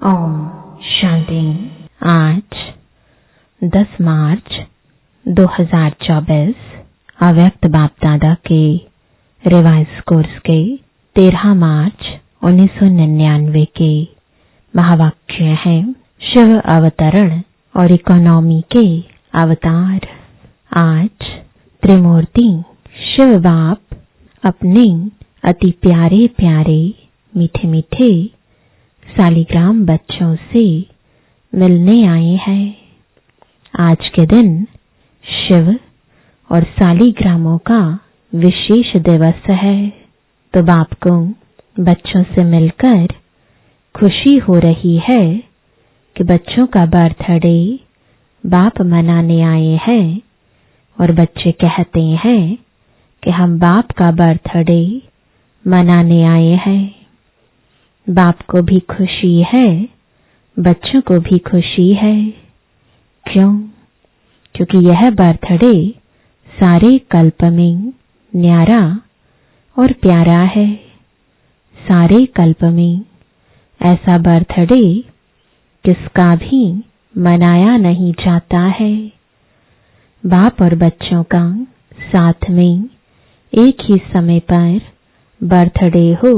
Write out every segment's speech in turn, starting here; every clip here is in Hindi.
ओम शांति। आज 10 मार्च 2024 अव्यक्त बाप दादा के रिवाइज कोर्स के 13 मार्च 1999 के महावाक्य हैं। शिव अवतरण और इकोनॉमी के अवतार। आज त्रिमूर्ति शिव बाप अपने अति प्यारे प्यारे मीठे मीठे सालिग्राम बच्चों से मिलने आए हैं। आज के दिन शिव और सालिग्रामों का विशेष दिवस है, तो बाप को बच्चों से मिलकर खुशी हो रही है कि बच्चों का बर्थडे बाप मनाने आए हैं। और बच्चे कहते हैं कि हम बाप का बर्थडे मनाने आए हैं। बाप को भी खुशी है, बच्चों को भी खुशी है। क्यों? क्योंकि यह बर्थडे सारे कल्प में न्यारा और प्यारा है। सारे कल्प में ऐसा बर्थडे किसका भी मनाया नहीं जाता है। बाप और बच्चों का साथ में एक ही समय पर बर्थडे हो,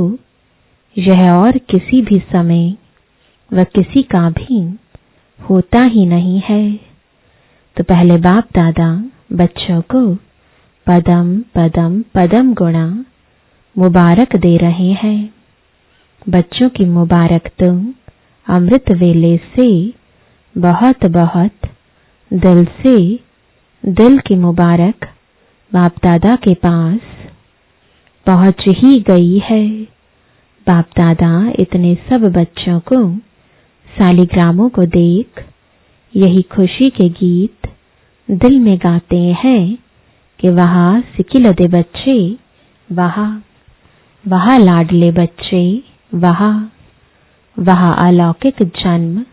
यह और किसी भी समय व किसी का भी होता ही नहीं है। तो पहले बाप दादा बच्चों को पदम पदम पदम गुणा मुबारक दे रहे हैं। बच्चों की मुबारक तो अमृत वेले से बहुत बहुत दिल से दिल की मुबारक बाप दादा के पास पहुंच ही गई है। बाप दादा इतने सब बच्चों को सालिग्रामों को देख यही खुशी के गीत दिल में गाते हैं कि वहाँ सिकिलदे बच्चे, वहाँ लाडले बच्चे, वहाँ अलौकिक जन्म,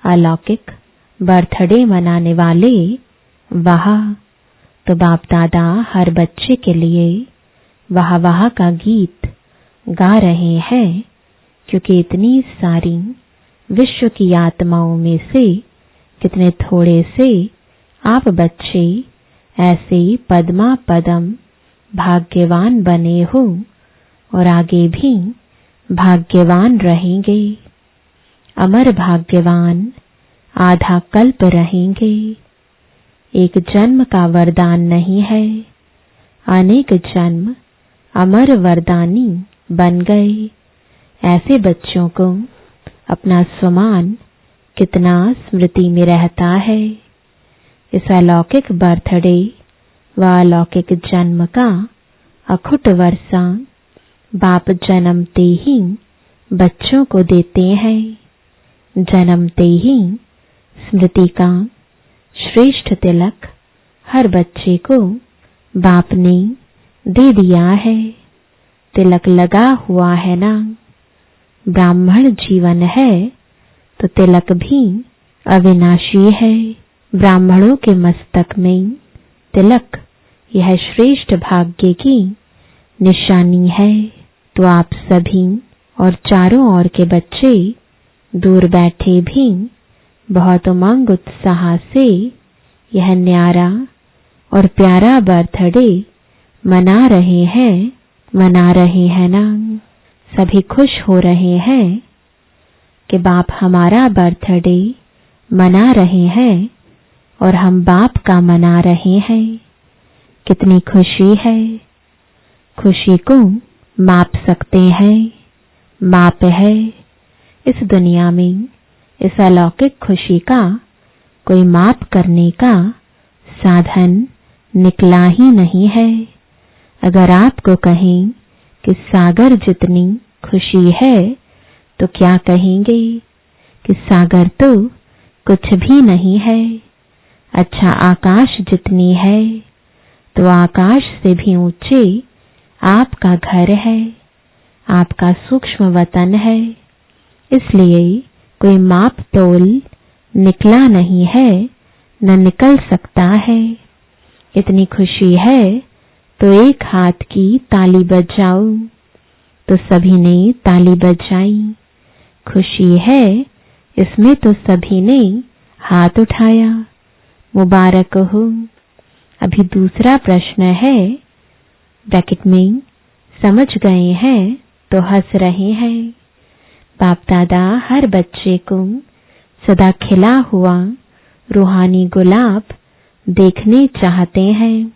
अलौकिक बर्थडे मनाने वाले वहाँ। तो बाप दादा हर बच्चे के लिए वहाँ का गीत गा रहे हैं, क्योंकि इतनी सारी विश्व की आत्माओं में से कितने थोड़े से आप बच्चे ऐसे पद्मा पदम भाग्यवान बने हो और आगे भी भाग्यवान रहेंगे। अमर भाग्यवान आधा कल्प रहेंगे। एक जन्म का वरदान नहीं है, अनेक जन्म अमर वरदानी बन गए। ऐसे बच्चों को अपना स्वमान कितना स्मृति में रहता है। इस अलौकिक बर्थडे व अलौकिक जन्म का अखुट वर्षा बाप जन्मते ही बच्चों को देते हैं। जन्मते ही स्मृति का श्रेष्ठ तिलक हर बच्चे को बाप ने दे दिया है। तिलक लगा हुआ है ना। ब्राह्मण जीवन है तो तिलक भी अविनाशी है। ब्राह्मणों के मस्तक में तिलक यह श्रेष्ठ भाग्य की निशानी है। तो आप सभी और चारों ओर के बच्चे दूर बैठे भी बहुत उमंग उत्साह से यह न्यारा और प्यारा बर्थडे मना रहे हैं ना। सभी खुश हो रहे हैं कि बाप हमारा बर्थडे मना रहे हैं और हम बाप का मना रहे हैं। कितनी खुशी है। खुशी को माप सकते हैं, माप है। इस दुनिया में इस अलौकिक खुशी का कोई माप करने का साधन निकला ही नहीं है। अगर आपको कहें कि सागर जितनी खुशी है तो क्या कहेंगे कि सागर तो कुछ भी नहीं है। अच्छा, आकाश जितनी है तो आकाश से भी ऊंचे आपका घर है, आपका सूक्ष्म वतन है। इसलिए कोई माप तोल निकला नहीं है, न निकल सकता है। इतनी खुशी है तो एक हाथ की ताली बजाओ। तो सभी ने ताली बजाई। खुशी है इसमें तो सभी ने हाथ उठाया, मुबारक हो। अभी दूसरा प्रश्न है, ब्रैकेट में समझ गए हैं तो हंस रहे हैं। बाप दादा हर बच्चे को सदा खिला हुआ रूहानी गुलाब देखने चाहते हैं,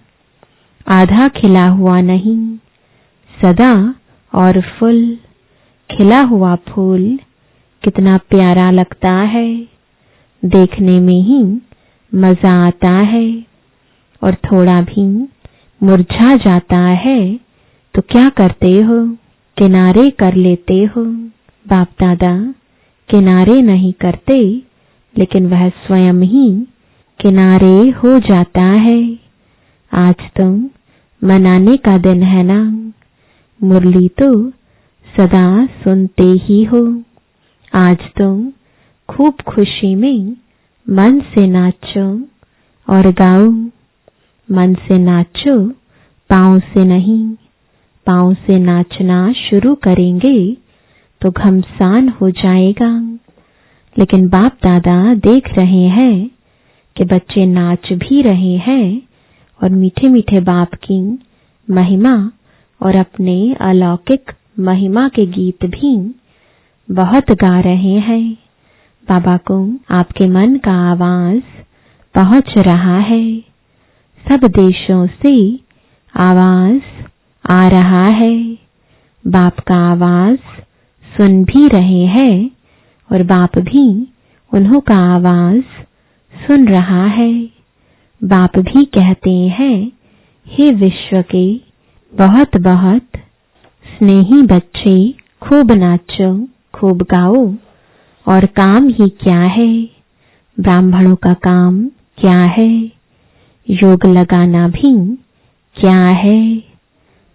आधा खिला हुआ नहीं, सदा और फुल खिला हुआ फूल कितना प्यारा लगता है, देखने में ही मजा आता है। और थोड़ा भी मुरझा जाता है तो क्या करते हो, किनारे कर लेते हो। बाप दादा किनारे नहीं करते, लेकिन वह स्वयं ही किनारे हो जाता है। आज तो मनाने का दिन है ना, मुरली तो सदा सुनते ही हो। आज तो खूब खुशी में मन से नाचो और गाओ। मन से नाचो, पांव से नहीं। पांव से नाचना शुरू करेंगे तो घमसान हो जाएगा। लेकिन बाप दादा देख रहे हैं कि बच्चे नाच भी रहे हैं और मीठे मीठे बाप की महिमा और अपने अलौकिक महिमा के गीत भी बहुत गा रहे हैं। बाबा को आपके मन का आवाज पहुंच रहा है। सब देशों से आवाज आ रहा है। बाप का आवाज सुन भी रहे हैं और बाप भी उन्हों का आवाज सुन रहा है। बाप भी कहते हैं, हे विश्व के बहुत बहुत स्नेही बच्चे, खूब नाचो, खूब गाओ। और काम ही क्या है, ब्राह्मणों का काम क्या है, योग लगाना भी क्या है,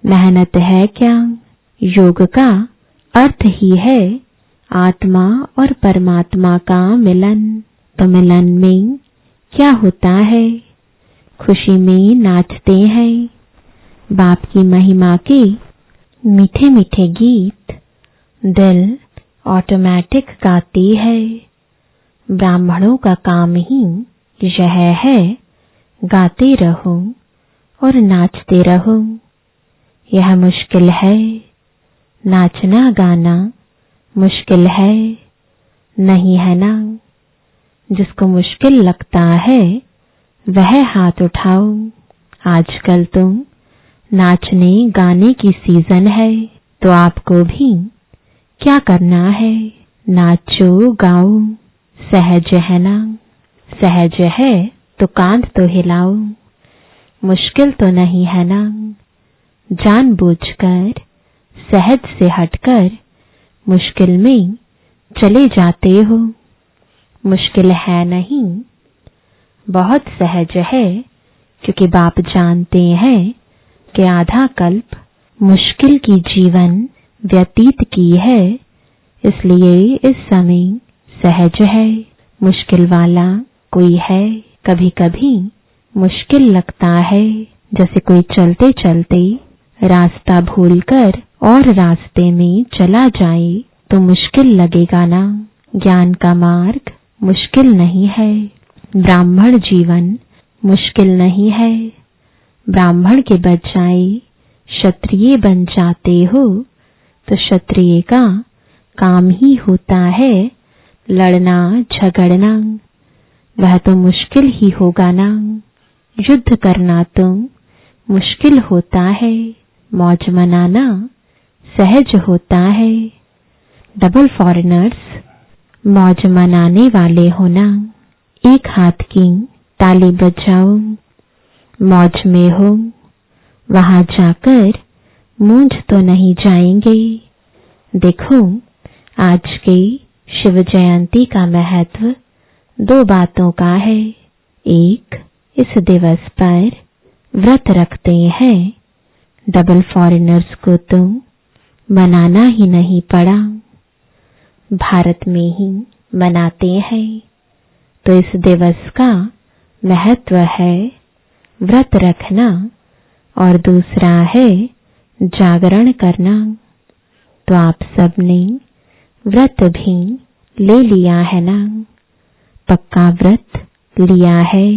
मेहनत है क्या। योग का अर्थ ही है आत्मा और परमात्मा का मिलन। तो मिलन में क्या होता है, खुशी में नाचते हैं। बाप की महिमा के मीठे मीठे गीत दिल ऑटोमेटिक गाती है। ब्राह्मणों का काम ही यह है, गाते रहो और नाचते रहो। यह मुश्किल है, नाचना गाना मुश्किल है, नहीं है ना। जिसको मुश्किल लगता है वह हाथ उठाओ। आजकल तो नाचने गाने की सीजन है, तो आपको भी क्या करना है, नाचो गाओ। सहज है ना, सहज है तो कांध तो हिलाओ। मुश्किल तो नहीं है ना, जानबूझकर सहज से हटकर मुश्किल में चले जाते हो। मुश्किल है नहीं, बहुत सहज है, क्योंकि बाप जानते हैं कि आधा कल्प मुश्किल की जीवन व्यतीत की है, इसलिए इस समय सहज है। मुश्किल वाला कोई है, कभी कभी मुश्किल लगता है, जैसे कोई चलते चलते रास्ता भूलकर और रास्ते में चला जाए तो मुश्किल लगेगा ना। ज्ञान का मार्ग मुश्किल नहीं है, ब्राह्मण जीवन मुश्किल नहीं है। ब्राह्मण के बजाय क्षत्रिय बन जाते हो तो क्षत्रिय का काम ही होता है लड़ना झगड़ना। वह तो मुश्किल ही होगा ना। युद्ध करना तो मुश्किल होता है, मौज मनाना सहज होता है। डबल फॉरेनर्स मौज मनाने वाले होना। एक हाथ की ताली बजाओ, मौज में हो। वहां जाकर मूंझ तो नहीं जाएंगे। देखो, आज के शिव जयंती का महत्व 2 बातों का है। एक, इस दिवस पर व्रत रखते हैं। डबल फॉरेनर्स को तो मनाना ही नहीं पड़ा, भारत में ही मनाते हैं। तो इस दिवस का महत्व है व्रत रखना और दूसरा है जागरण करना। तो आप सबने व्रत भी ले लिया है ना, पक्का व्रत लिया है,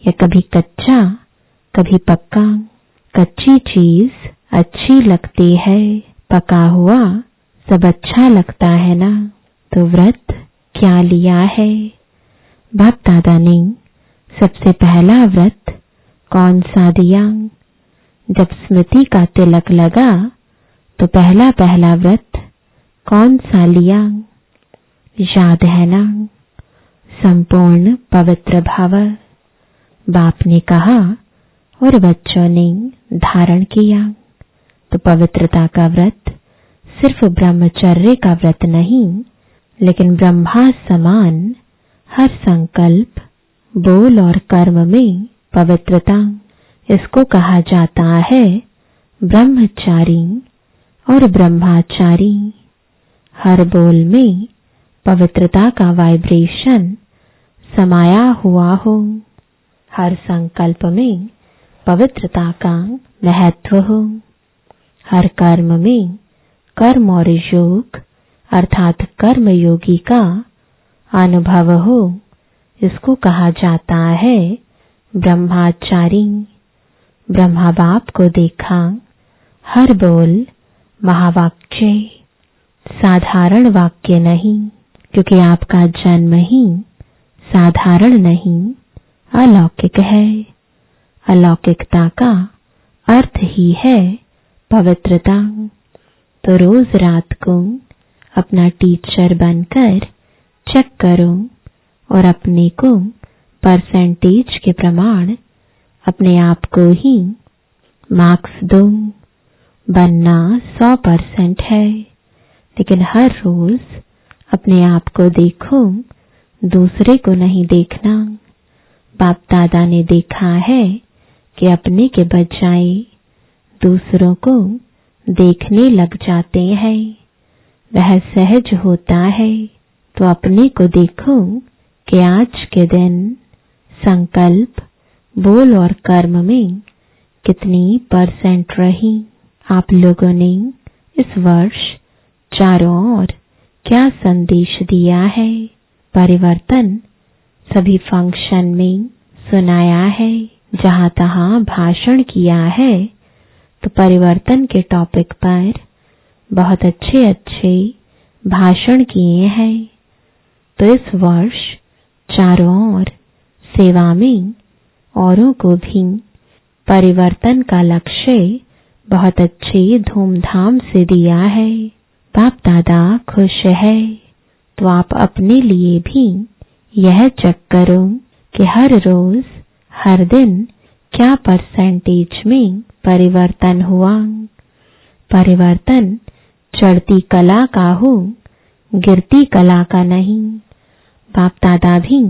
या कभी कच्चा कभी पक्का। कच्ची चीज अच्छी लगती है, पका हुआ सब अच्छा लगता है ना। तो व्रत क्या लिया है? बाप दादा ने सबसे पहला व्रत कौन सा दिया? जब स्मृति का तिलक लगा तो पहला पहला व्रत कौन सा लिया? याद है ना? संपूर्ण पवित्र भाव। बाप ने कहा और बच्चों ने धारण किया। तो पवित्रता का व्रत सिर्फ ब्रह्मचर्य का व्रत नहीं, लेकिन ब्रह्मा समान हर संकल्प, बोल और कर्म में पवित्रता। इसको कहा जाता है ब्रह्मचारी और ब्रह्माचारी। हर बोल में पवित्रता का वाइब्रेशन समाया हुआ हो, हर संकल्प में पवित्रता का महत्व हो, हर कर्म में कर्म और योग अर्थात कर्म योगी का अनुभव हो। इसको कहा जाता है ब्रह्माचारी। ब्रह्मा बाप को देखा, हर बोल महावाक्य, साधारण वाक्य नहीं, क्योंकि आपका जन्म ही साधारण नहीं अलौकिक है। अलौकिकता का अर्थ ही है पवित्रता। तो रोज रात को अपना टीचर बनकर चेक करो और अपने को परसेंटेज के प्रमाण अपने आप को ही मार्क्स दो। बनना 100% है, लेकिन हर रोज अपने आप को देखो, दूसरे को नहीं देखना। बाप दादा ने देखा है कि अपने के बजाय दूसरों को देखने लग जाते हैं, वह सहज होता है। तो अपने को देखो कि आज के दिन संकल्प, बोल और कर्म में कितनी परसेंट रही। आप लोगों ने इस वर्ष चारों ओर क्या संदेश दिया है? परिवर्तन सभी फंक्शन में सुनाया है, जहां तहां भाषण किया है। तो परिवर्तन के टॉपिक पर बहुत अच्छे अच्छे भाषण किए हैं। तो इस वर्ष चारों ओर सेवा में औरों को भी परिवर्तन का लक्ष्य बहुत अच्छे धूमधाम से दिया है। बाप दादा खुश है। तो आप अपने लिए भी यह चेक करो कि हर रोज हर दिन क्या परसेंटेज में परिवर्तन हुआ। परिवर्तन चढ़ती कला का हो, गिरती कला का नहीं। बाप दादा भी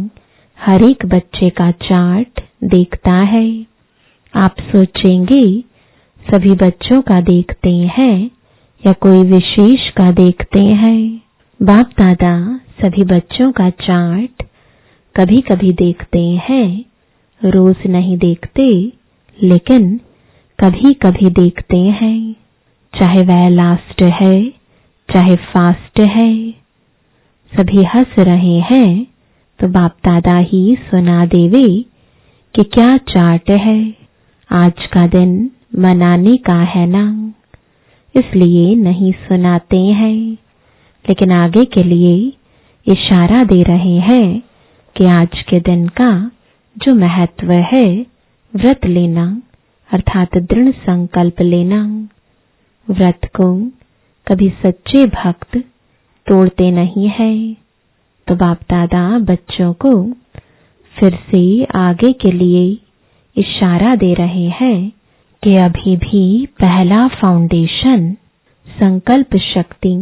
हर एक बच्चे का चार्ट देखता है। आप सोचेंगे सभी बच्चों का देखते हैं या कोई विशेष का देखते हैं। बाप दादा सभी बच्चों का चार्ट कभी कभी देखते हैं, रोज नहीं देखते, लेकिन कभी कभी देखते हैं। चाहे वह लास्ट है, चाहे फास्ट है, सभी हंस रहे हैं तो बाप दादा ही सुना देवे कि क्या चार्ट है। आज का दिन मनाने का है ना, इसलिए नहीं सुनाते हैं, लेकिन आगे के लिए इशारा दे रहे हैं कि आज के दिन का जो महत्व है, व्रत लेना अर्थात दृढ़ संकल्प लेना। व्रत को कभी सच्चे भक्त तोड़ते नहीं है। तो बाप दादा बच्चों को फिर से आगे के लिए इशारा दे रहे हैं कि अभी भी पहला फाउंडेशन संकल्प शक्ति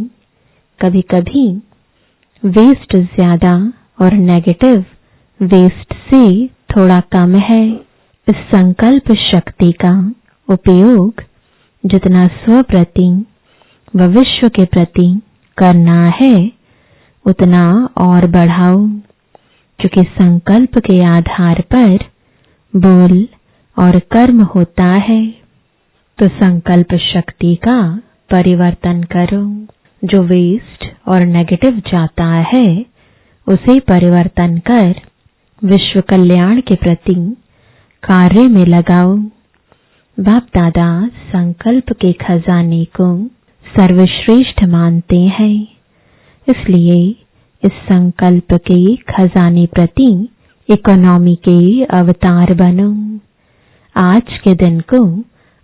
कभी कभी वेस्ट ज्यादा और नेगेटिव वेस्ट से थोड़ा कम है। इस संकल्प शक्ति का उपयोग जितना स्व प्रति व विश्व के प्रति करना है उतना और बढ़ाओ, क्योंकि संकल्प के आधार पर बोल और कर्म होता है। तो संकल्प शक्ति का परिवर्तन करो। जो वेस्ट और नेगेटिव जाता है उसे परिवर्तन कर विश्व कल्याण के प्रति कार्य में लगाओ। बाप दादा संकल्प के खजाने को सर्वश्रेष्ठ मानते हैं, इसलिए इस संकल्प के खजाने प्रति इकोनॉमी के अवतार बनो। आज के दिन को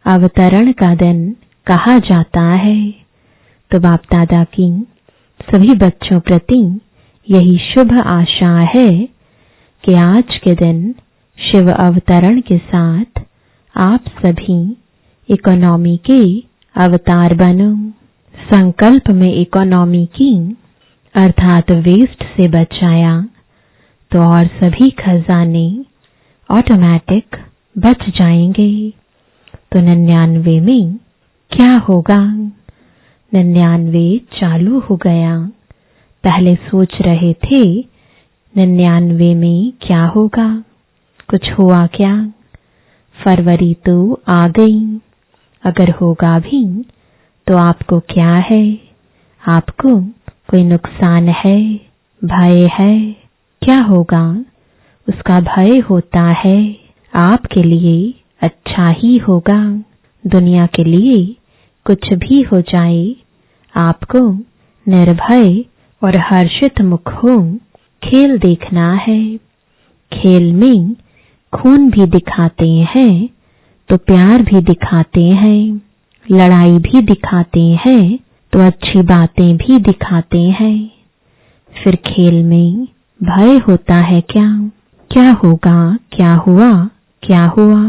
अवतरण का दिन कहा जाता है, तो बाप दादा की सभी बच्चों प्रति यही शुभ आशा है कि आज के दिन शिव अवतरण के साथ आप सभी इकोनॉमी के अवतार बनो। संकल्प में इकोनॉमी की अर्थात वेस्ट से बचाया तो और सभी खजाने ऑटोमेटिक बच जाएंगे। तो 99 में क्या होगा? 99 चालू हो गया। पहले सोच रहे थे 99 में क्या होगा, कुछ हुआ क्या? फरवरी तो आ गई, अगर होगा भी तो आपको क्या है? आपको कोई नुकसान है, भय है? क्या होगा? उसका भय होता है आपके लिए अच्छा ही होगा। दुनिया के लिए कुछ भी हो जाए, आपको निर्भय और हर्षित मुख हो खेल देखना है। खेल में खून भी दिखाते हैं तो प्यार भी दिखाते हैं, लड़ाई भी दिखाते हैं तो अच्छी बातें भी दिखाते हैं। फिर खेल में भय होता है क्या? क्या होगा, क्या हुआ, क्या हुआ,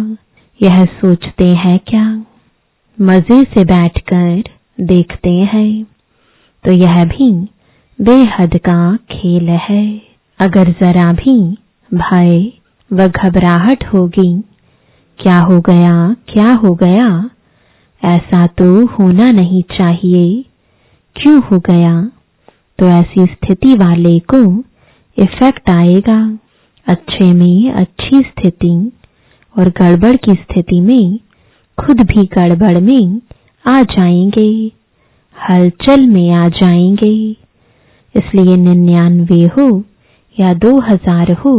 यह सोचते हैं क्या? मजे से बैठकर देखते हैं तो यह भी बेहद का खेल है। अगर जरा भी भय व घबराहट होगी, क्या हो गया, क्या हो गया, ऐसा तो होना नहीं चाहिए, क्यों हो गया, तो ऐसी स्थिति वाले को इफेक्ट आएगा। अच्छे में अच्छी स्थिति और गड़बड़ की स्थिति में खुद भी गड़बड़ में आ जाएंगे, हलचल में आ जाएंगे। इसलिए 99 हो या 2000 हो,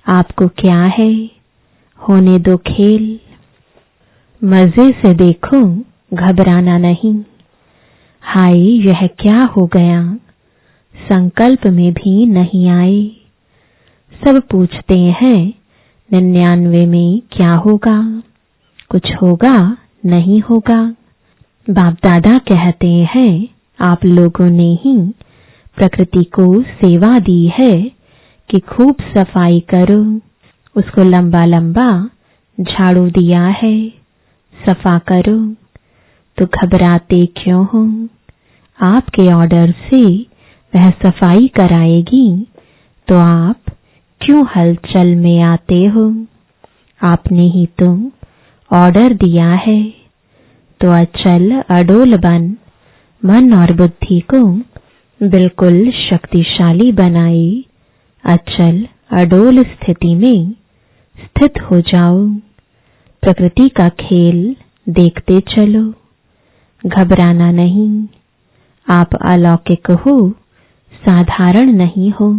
आपको क्या है, होने दो खेल। मजे से देखो, घबराना नहीं। हाय यह क्या हो गया, संकल्प में भी नहीं आए। सब पूछते हैं 99 में क्या होगा, कुछ होगा, नहीं होगा। बाप दादा कहते हैं आप लोगों ने ही प्रकृति को सेवा दी है कि खूब सफाई करो, उसको लंबा लंबा झाड़ू दिया है, सफा करो। तो घबराते क्यों हो? आपके ऑर्डर से वह सफाई कराएगी तो आप क्यों हलचल में आते हो? आपने ही तो ऑर्डर दिया है। तो अचल अडोल बन मन और बुद्धि को बिल्कुल शक्तिशाली बनाए, अचल अडोल स्थिति में स्थित हो जाओ। प्रकृति का खेल देखते चलो, घबराना नहीं। आप अलौकिक हो, साधारण नहीं हो।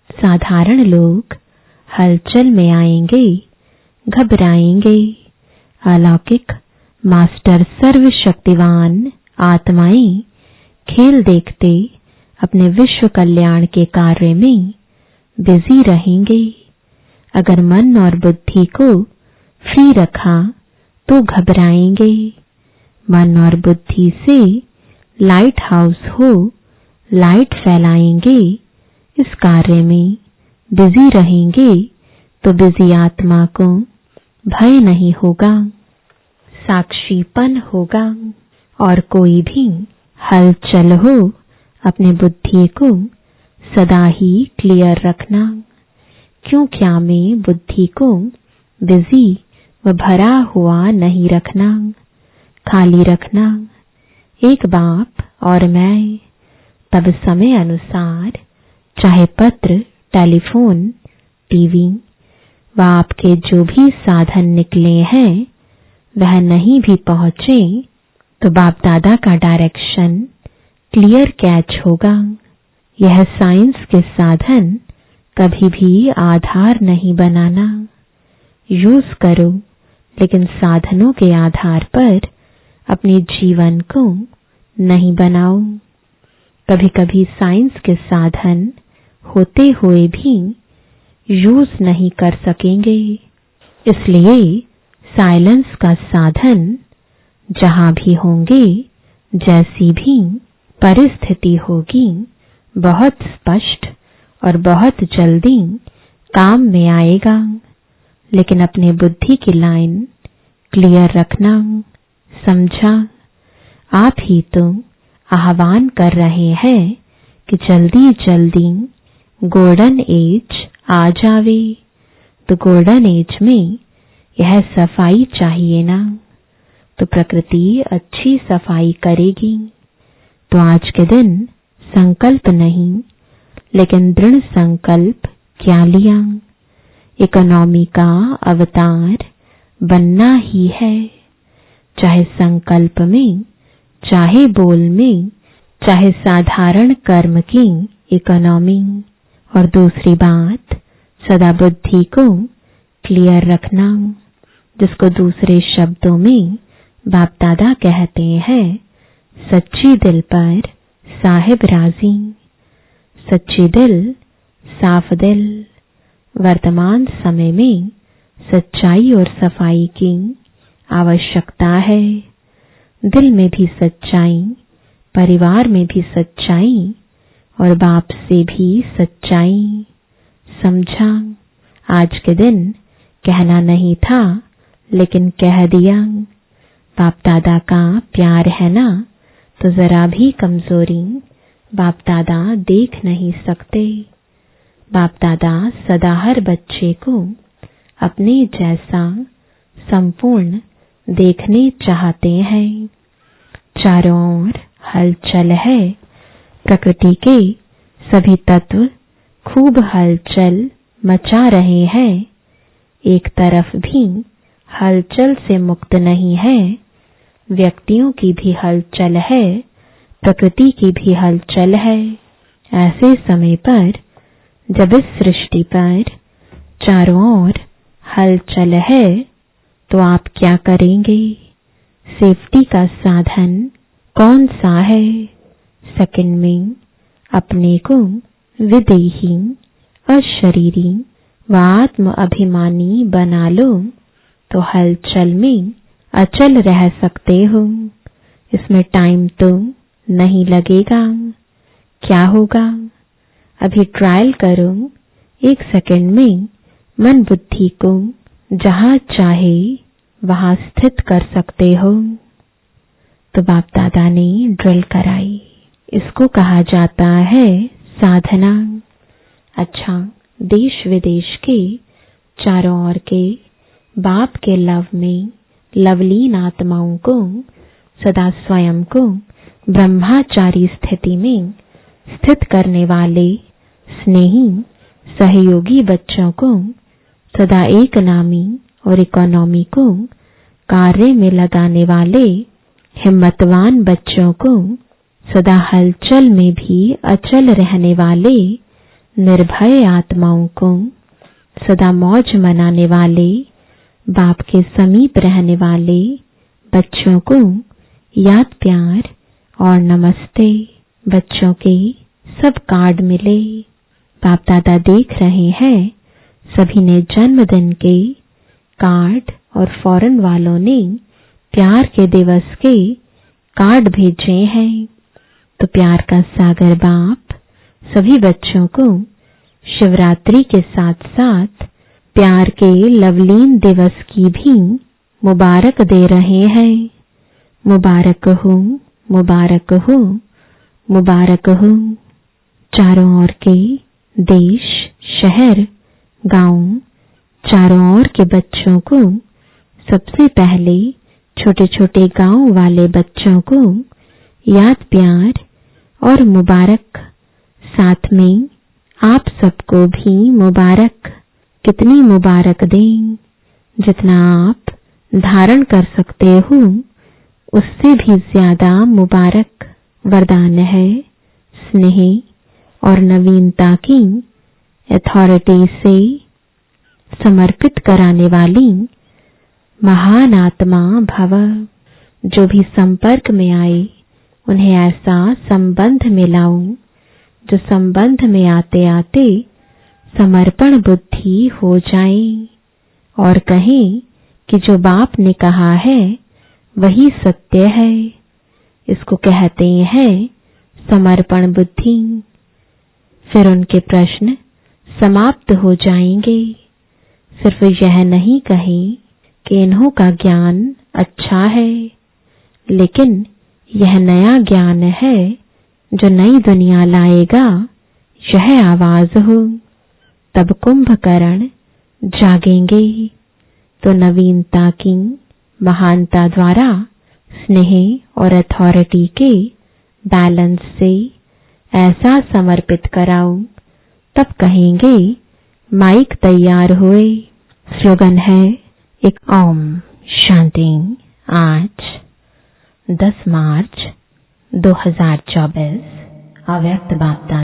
साधारण लोग हलचल में आएंगे, घबराएंगे। अलौकिक मास्टर सर्वशक्तिवान आत्माएं खेल देखते अपने विश्व कल्याण के कार्य में बिजी रहेंगे। अगर मन और बुद्धि को फ्री रखा तो घबराएंगे। मन और बुद्धि से लाइट हाउस हो, लाइट फैलाएंगे। इस कार्य में बिजी रहेंगे तो बिजी आत्मा को भय नहीं होगा, साक्षीपन होगा। और कोई भी हलचल हो, अपने बुद्धि को सदा ही क्लियर रखना। क्यों क्या में बुद्धि को बिजी व भरा हुआ नहीं रखना, खाली रखना। एक बाप और मैं, तब समय अनुसार चाहे पत्र, टेलीफोन, टीवी व आपके जो भी साधन निकले हैं वह नहीं भी पहुंचे तो बाप दादा का डायरेक्शन क्लियर कैच होगा। यह साइंस के साधन कभी भी आधार नहीं बनाना। यूज करो, लेकिन साधनों के आधार पर अपने जीवन को नहीं बनाओ। कभी कभी साइंस के साधन होते हुए भी यूज नहीं कर सकेंगे, इसलिए साइलेंस का साधन जहां भी होंगे, जैसी भी परिस्थिति होगी, बहुत स्पष्ट और बहुत जल्दी काम में आएगा। लेकिन अपने बुद्धि की लाइन क्लियर रखना। समझा? आप ही तो आह्वान कर रहे हैं कि जल्दी जल्दी गोल्डन एज आ जावे। तो गोल्डन एज में यह सफाई चाहिए ना, तो प्रकृति अच्छी सफाई करेगी। तो आज के दिन संकल्प नहीं, लेकिन दृढ़ संकल्प क्या लिया? इकोनॉमी का अवतार बनना ही है। चाहे संकल्प में, चाहे बोल में, चाहे साधारण कर्म की इकोनॉमी। और दूसरी बात, सदा बुद्धि को क्लियर रखना, जिसको दूसरे शब्दों में बाप दादा कहते हैं सच्ची दिल पर साहिब राजी। सच्ची दिल, साफ दिल। वर्तमान समय में सच्चाई और सफाई की आवश्यकता है। दिल में भी सच्चाई, परिवार में भी सच्चाई और बाप से भी सच्चाई। समझा? आज के दिन कहना नहीं था, लेकिन कह दिया। बाप दादा का प्यार है ना, तो जरा भी कमजोरी बाप दादा देख नहीं सकते। बाप दादा सदा हर बच्चे को अपने जैसा संपूर्ण देखने चाहते हैं। चारों ओर हलचल है। प्रकृति के सभी तत्व खूब हलचल मचा रहे हैं। एक तरफ भी हलचल से मुक्त नहीं है। व्यक्तियों की भी हलचल है, प्रकृति की भी हलचल है। ऐसे समय पर जब इस सृष्टि पर चारों ओर हलचल है, तो आप क्या करेंगे? सेफ्टी का साधन कौन सा है? सेकंड में अपने को विदेही, अशरीरी व आत्म अभिमानी बना लो, तो हलचल में अचल रह सकते हो। इसमें टाइम तो नहीं लगेगा। क्या होगा? अभी ट्रायल करो। 1 सेकंड में मन बुद्धि को जहां चाहे वहां स्थित कर सकते हो। तो बाप दादा ने ड्रिल कराई। इसको कहा जाता है साधना। अच्छा, देश विदेश के चारों ओर के बाप के लव में लवलीन आत्माओं को सदा स्वयं को ब्रह्माचारी स्थिति में स्थित करने वाले स्नेही सहयोगी बच्चों को, सदा एक नामी और इकोनॉमी को कार्य में लगाने वाले हिम्मतवान बच्चों को, सदा हलचल में भी अचल रहने वाले निर्भय आत्माओं को, सदा मौज मनाने वाले बाप के समीप रहने वाले बच्चों को याद, प्यार और नमस्ते। बच्चों के सब कार्ड मिले। बाप दादा देख रहे हैं सभी ने जन्मदिन के कार्ड और फॉरेन वालों ने प्यार के दिवस के कार्ड भेजे हैं। तो प्यार का सागर बाप सभी बच्चों को शिवरात्रि के साथ साथ प्यार के लवलीन दिवस की भी मुबारक दे रहे हैं। मुबारक हो, मुबारक हो, मुबारक हो। चारों ओर के देश, शहर, गांव, चारों ओर के बच्चों को, सबसे पहले छोटे छोटे गांव वाले बच्चों को याद, प्यार और मुबारक। साथ में आप सबको भी मुबारक। कितनी मुबारक दें? जितना आप धारण कर सकते हो, उससे भी ज्यादा मुबारक। वरदान है स्नेह और नवीनता की अथॉरिटी से समर्पित कराने वाली महान आत्मा भव। जो भी संपर्क में आए उन्हें ऐसा संबंध में लाऊं जो संबंध में आते आते समर्पण बुद्धि हो जाए और कहें कि जो बाप ने कहा है वही सत्य है। इसको कहते हैं समर्पण बुद्धि। फिर उनके प्रश्न समाप्त हो जाएंगे। सिर्फ यह नहीं कहें कि इन्हों का ज्ञान अच्छा है, लेकिन यह नया ज्ञान है जो नई दुनिया लाएगा, यह आवाज हो। तब कुंभकर्ण जागेंगे तो नवीनता की महानता द्वारा स्नेह और अथॉरिटी के बैलेंस से ऐसा समर्पित कराओ, तब कहेंगे माइक तैयार हुए। स्लोगन है एक ओम शांति। आज 10 मार्च 2024 अव्यक्त बाप